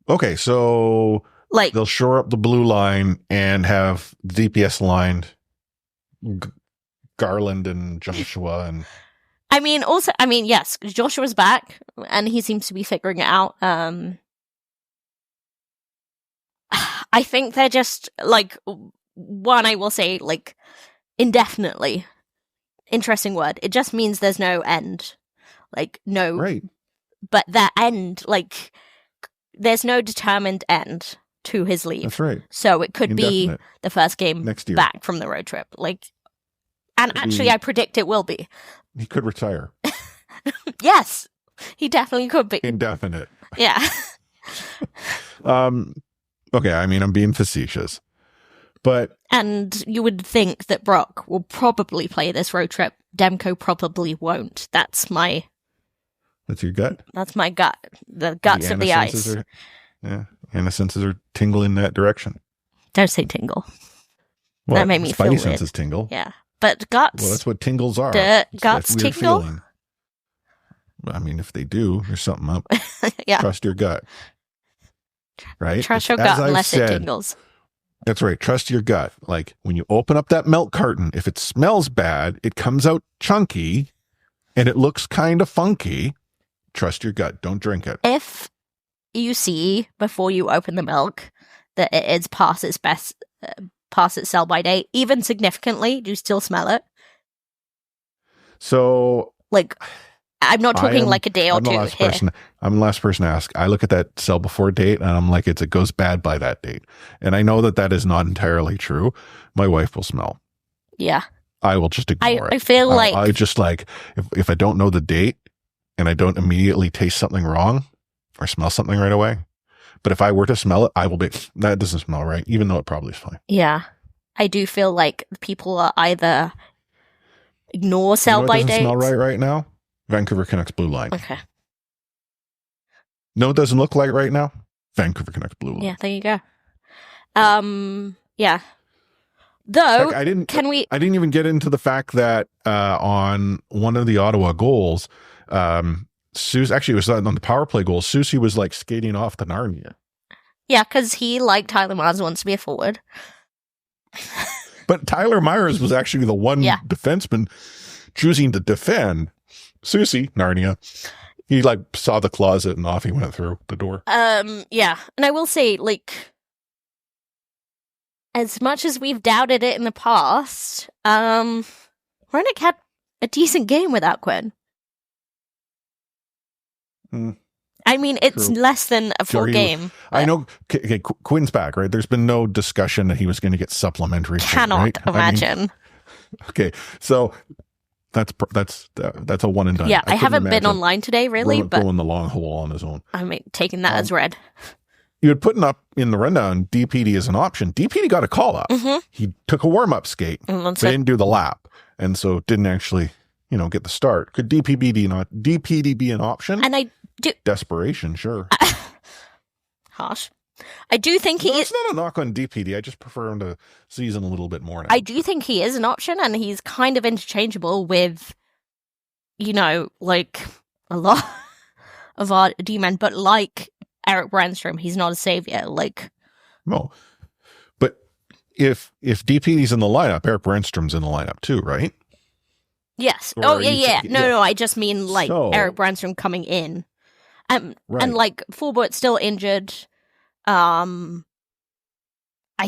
Okay, so they'll shore up the blue line and have the DPS lined Garland and Joshua and yes, Joshua's back and he seems to be figuring it out. I think they're just one, I will say, indefinitely. Interesting word. It just means there's no end. No. Right. But that end, there's no determined end to his leave. That's right. So it could Indefinite. be the first game Next year. back from the road trip. I predict it will be. He could retire. Yes. He definitely could be. Indefinite. Yeah. Okay, I'm being facetious. But And you would think that Brock will probably play this road trip. Demko probably won't. That's your gut. That's my gut. The guts of the ice. Anna senses are tingling in that direction. Don't say tingle. Well, that made me feel Spidey weird. senses tingle. Yeah. But guts. Well, that's what tingles are. Guts That weird tingle? feeling. I mean, if they do, there's something up. Yeah. Trust your gut. Right? Trust your As gut I've unless it said, tingles. That's right. Trust your gut. Like when you open up that milk carton, if it smells bad, it comes out chunky and it looks kind of funky. Trust your gut. Don't drink it. If you see before you open the milk that it is past its sell by date, even significantly, do you still smell it? So, like, I'm not talking like a day or two here. I'm the last person to ask. I look at that sell before date and I'm like, it goes bad by that date. And I know that is not entirely true. My wife will smell. Yeah. I will just ignore it. I feel like I just like, if I don't know the date and I don't immediately taste something wrong or smell something right away. But if I were to smell it, I will be, that doesn't smell right, even though it probably is fine. Yeah. I do feel like people are either ignore sell by dates. Smell right now? Vancouver Canucks blue line. Okay. No, it doesn't look like right now. Vancouver Canucks blue line. Yeah, there you go. Yeah. Though, I didn't even get into the fact that on one of the Ottawa goals, Susie, actually it was on the power play goal, Susie was like skating off the Narnia. Yeah, because he, like Tyler Myers, wants to be a forward. But Tyler Myers was actually the one defenseman choosing to defend. Susie, Narnia. He like saw the closet and off he went through the door. Yeah. And I will say, like, as much as we've doubted it in the past, Renick had a decent game without Quinn. I mean, it's less than a full game. I know Quinn's back, right? There's been no discussion that he was going to get supplementary. Cannot imagine. Okay, so that's a one and done. Yeah, I haven't been online today, really, but going the long haul on his own. I mean, taking that as read. You had putting up in the rundown DPD as an option. DPD got a call up. Mm-hmm. He took a warm up skate, but didn't do the lap, and so didn't actually, get the start. Could DPD be an option? And I do desperation, sure. Harsh. I do think it's not a knock on DPD. I just prefer him to season a little bit more now. I do think he is an option, and he's kind of interchangeable with, like a lot of our D-men, but like Eric Brandstrom, he's not a savior. Like, no, but if DPD's in the lineup, Eric Brandstrom's in the lineup too, right? Yes. Yeah. No. I just mean like Eric Brandstrom coming in, and like Forbort's still injured. I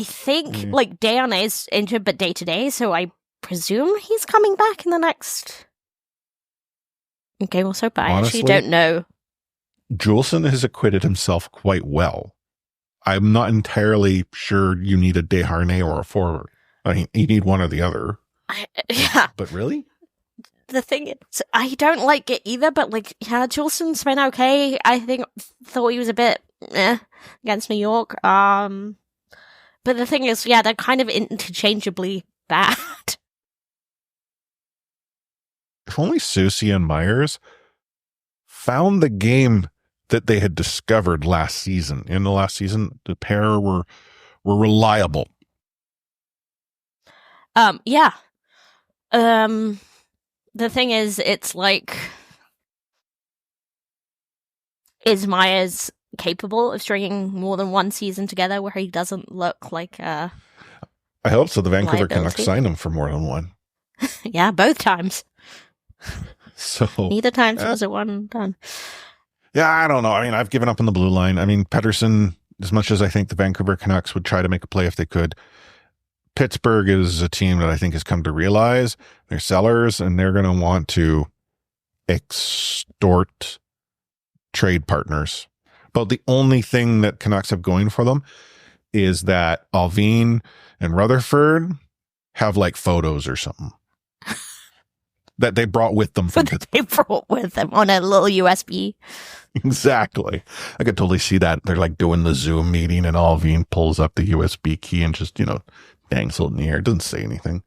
think like Diana is injured, but day to day, so I presume he's coming back in the next game or so. But honestly, I actually don't know. Juleson has acquitted himself quite well. I'm not entirely sure you need a Desharnais or a forward. I mean, you need one or the other. Yeah. But really? The thing is, I don't like it either, but like, yeah, Juleson's been okay. I thought he was a bit against New York. But the thing is, yeah, they're kind of interchangeably bad. If only Susie and Myers found the game that they had discovered last season. In the last season, the pair were reliable. Yeah. The thing is, it's like, is Myers capable of stringing more than one season together where he doesn't look like I hope so. The Vancouver Canucks signed him for more than one. Yeah, both times. So neither times was it one and done. Yeah, I don't know. I mean, I've given up on the blue line. I mean, Pettersson, as much as I think the Vancouver Canucks would try to make a play if they could, Pittsburgh is a team that I think has come to realize they're sellers and they're going to want to extort trade partners. But the only thing that Canucks have going for them is that Alvin and Rutherford have like photos or something that they brought with them from Pittsburgh. They brought with them on a little USB. Exactly. I could totally see that. They're like doing the Zoom meeting and Alvin pulls up the USB key and just, dangled in the air. It doesn't say anything.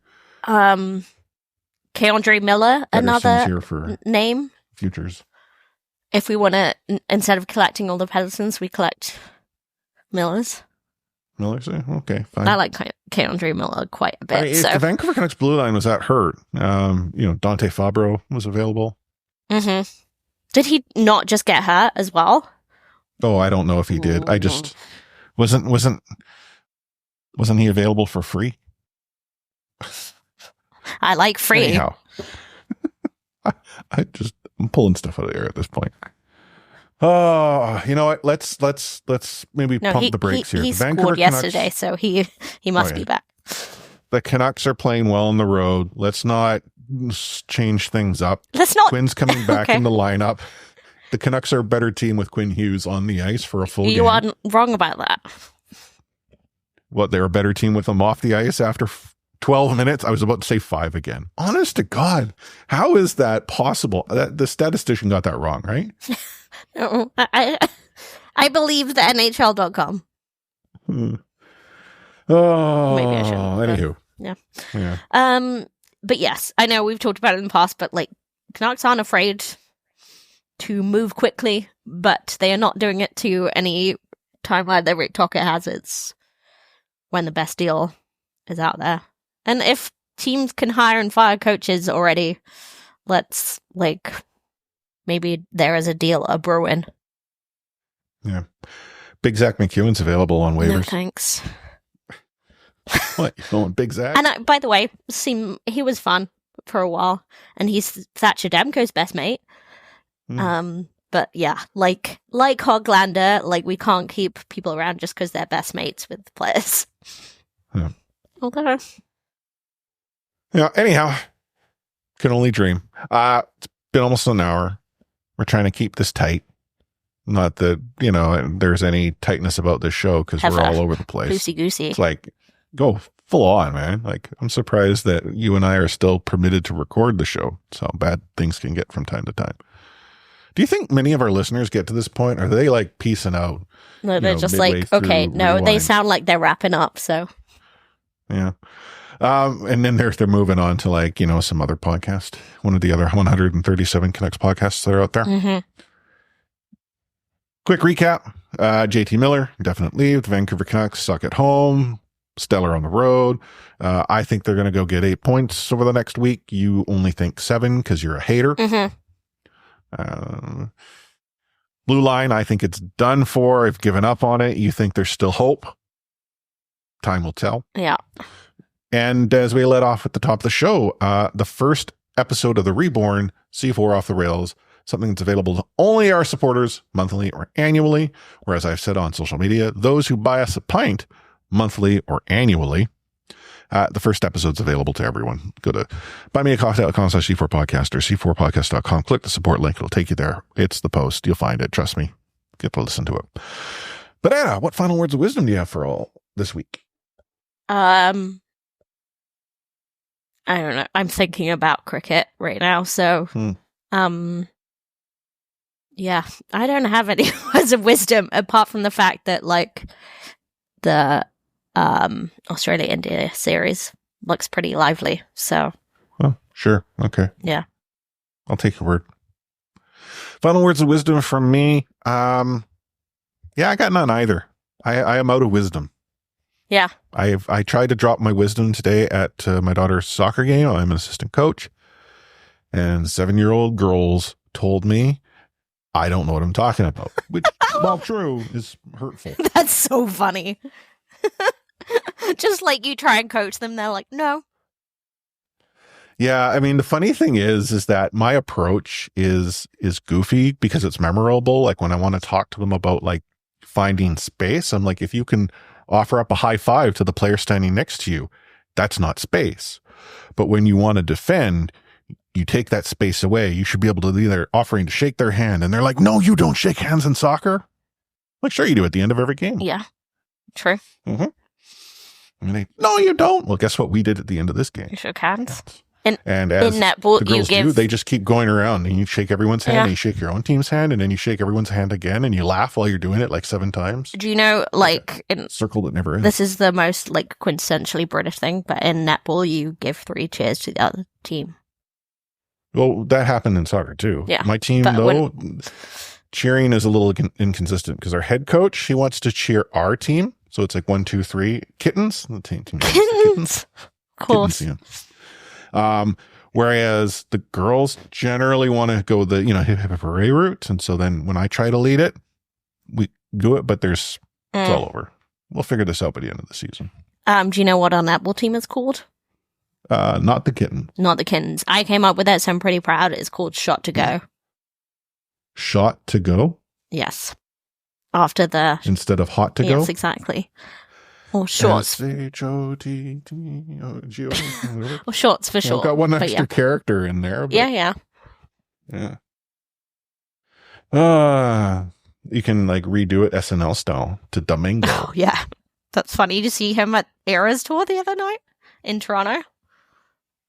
Keandre Miller, another here for name. Futures. If we want to, instead of collecting all the Petterssons, we collect Millers. Millers? Okay, fine. I like Keandre Miller quite a bit. If the Vancouver Canucks blue line was that hurt, Dante Fabro was available. Mm-hmm. Did he not just get hurt as well? Oh, I don't know if he did. I just wasn't he available for free? I like free. Anyhow, I'm pulling stuff out of the air at this point. Oh, you know what? Let's maybe pump the brakes here. He Vancouver scored Canucks, yesterday, so he must be back. The Canucks are playing well on the road. Let's not change things up. Let's not. Quinn's coming back in the lineup. The Canucks are a better team with Quinn Hughes on the ice for a full game. You are wrong about that. What, they're a better team with him off the ice after 12 minutes? I was about to say 5 again. Honest to God, how is that possible? The statistician got that wrong, right? No, I believe the NHL.com. Oh, maybe I shouldn't. Anywho. Yeah. But yes, I know we've talked about it in the past, but like Canucks aren't afraid to move quickly, but they are not doing it to any timeline that Rick Tocchet has. It's when the best deal is out there. And if teams can hire and fire coaches already, let's maybe there is a deal a brewing. Yeah. Big Zach McEwen's available on waivers. No thanks. What? You going Big Zach? And by the way, he was fun for a while, and he's Thatcher Demko's best mate. But yeah, like Hoglander, we can't keep people around just because they're best mates with players. Yeah. Okay. Yeah. Anyhow, can only dream. It's been almost an hour. We're trying to keep this tight. Not that there's any tightness about this show because we're all over the place. Loosey goosey. It's go full on, man. I'm surprised that you and I are still permitted to record the show. That's how bad things can get from time to time. Do you think many of our listeners get to this point? Are they peacing out? No, they're just okay, no, rewind? They sound like they're wrapping up. So yeah. And then they're moving on to some other podcast, one of the other 137 Canucks podcasts that are out there. Mm-hmm. Quick recap. JT Miller, definite leave. The Vancouver Canucks suck at home. Stellar on the road. I think they're going to go get 8 points over the next week. You only think 7 because you're a hater. Mm-hmm. Blue line, I think it's done for. I've given up on it. You think there's still hope. Time will tell. Yeah. And as we let off at the top of the show, the first episode of The Reborn, C4 Off the Rails, something that's available to only our supporters monthly or annually. Or as I've said on social media, those who buy us a pint monthly or annually. The first episode's available to everyone. Go to buymeacoffee.com/C4podcast or C4podcast.com. Click the support link. It'll take you there. It's the post. You'll find it. Trust me. Get to listen to it. But Anna, what final words of wisdom do you have for all this week? I don't know. I'm thinking about cricket right now. So, yeah, I don't have any words of wisdom apart from the fact that the Australia-India series looks pretty lively. So, well, sure. Okay. Yeah. I'll take your word. Final words of wisdom from me. Yeah, I got none either. I am out of wisdom. Yeah. I tried to drop my wisdom today at my daughter's soccer game. I'm an assistant coach. And 7-year-old girls told me I don't know what I'm talking about. Which, while true, is hurtful. That's so funny. Just you try and coach them, they're like, no. Yeah, I mean, the funny thing is that my approach is goofy because it's memorable. When I want to talk to them about finding space, I'm like, if you can offer up a high five to the player standing next to you, that's not space. But when you want to defend, you take that space away. You should be able to either offering to shake their hand, and they're like, no, you don't shake hands in soccer. Sure you do at the end of every game. Yeah, true. Mm-hmm. And no, you don't. Well, guess what we did at the end of this game? You shook hands. And as in netball, the girls you give... do, they just keep going around and you shake everyone's hand and you shake your own team's hand and then you shake everyone's hand again and you laugh while you're doing it like 7 times. Do you know, like... in circle that never ends. This is the most, like, quintessentially British thing, but in netball, you give 3 cheers to the other team. Well, that happened in soccer too. Yeah. My team, though, cheering is a little inconsistent because our head coach, he wants to cheer our team. So it's like 1, 2, 3 kittens. The team Kittens. Of course. Kittens, yeah. Whereas the girls generally want to go the, hip hip hooray route. And so then when I try to lead it, we do it, but it's all over. We'll figure this out by the end of the season. Do you know what our netball team is called? Not the kittens. Not the kittens. I came up with that, so I'm pretty proud. It's called Shot to Go. Shot to go? Yes. After the... Instead of hot to go? Yes, exactly. Or shorts. S-H-O-T-T-O-G-O. Or shorts for short. I've got one extra character in there. But, yeah. You can like redo it SNL style to Domingo. Oh, yeah. That's funny. Did you see him at Eras Tour the other night in Toronto?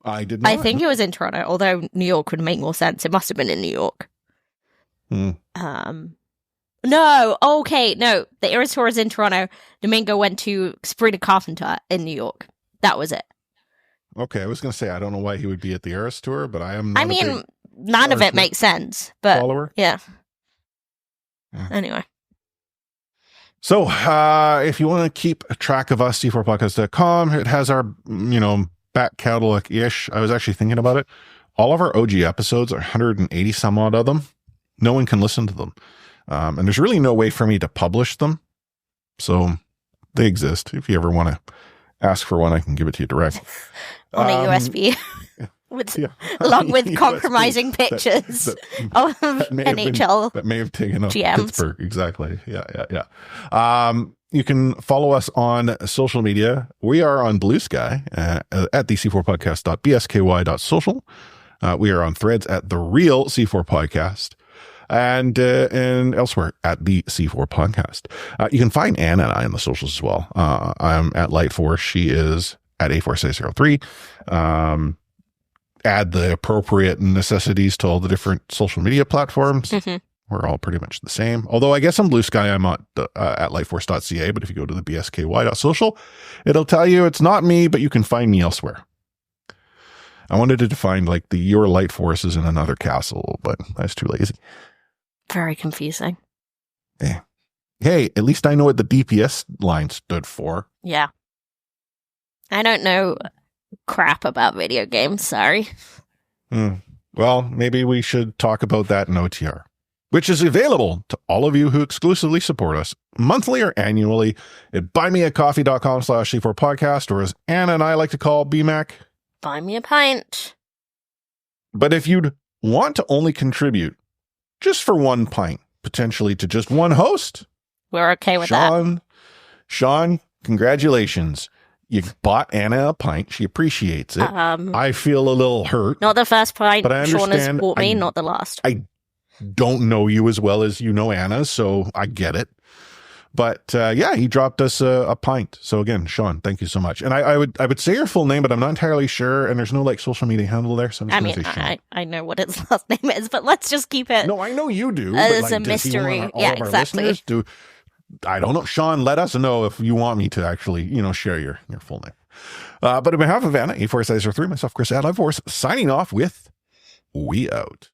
I did not. I think it was in Toronto, although New York would make more sense. It must have been in New York. No, okay, no. The Eras Tour is in Toronto. Domingo went to Sabrina Carpenter in New York. That was it. Okay, I was going to say, I don't know why he would be at the Eras Tour, but I am not none of it makes sense, but follower. Yeah. Anyway. So, if you want to keep track of us, c4podcast.com, it has our, back catalog-ish. I was actually thinking about it. All of our OG episodes are 180 some odd of them. No one can listen to them. And there's really no way for me to publish them. So they exist. If you ever want to ask for one, I can give it to you direct. On a USB. Along with compromising pictures of NHL. That may have taken up GMs. Pittsburgh. Exactly. Yeah. You can follow us on social media. We are on Blue Sky at the c4podcast.bsky.social. We are on Threads at the Real C4 Podcast. And elsewhere at the C4 Podcast. You can find Anna and I on the socials as well. I'm at Lightforce. She is at A4603. Add the appropriate necessities to all the different social media platforms. Mm-hmm. We're all pretty much the same. Although I guess on Blue Sky, I'm at lightforce.ca. But if you go to the bsky.social, it'll tell you it's not me, but you can find me elsewhere. I wanted to define like your light force is in another castle, but I was too lazy. Very confusing. Yeah. Hey, at least I know what the DPS line stood for. Yeah. I don't know crap about video games, sorry. Well, maybe we should talk about that in OTR, which is available to all of you who exclusively support us monthly or annually at buymeacoffee.com/C4podcast, or as Anna and I like to call BMAC, buy me a pint. But if you'd want to only contribute just for 1 pint, potentially to just one host, we're okay with that. Sean, congratulations. You bought Anna a pint. She appreciates it. I feel a little hurt. Not the first pint but I Sean has bought me, not the last. I don't know you as well as you know Anna, so I get it. But he dropped us a pint. So again, Sean, thank you so much. And I would say your full name, but I'm not entirely sure. And there's no like social media handle there, so I'm just going to say Sean. I know what his last name is, but let's just keep it. No, I know you do. As a mystery. Yeah, exactly. I don't know. Sean, let us know if you want me to actually, share your full name. But on behalf of Anna, A4603, myself, Chris at Live Force, signing off with We Out.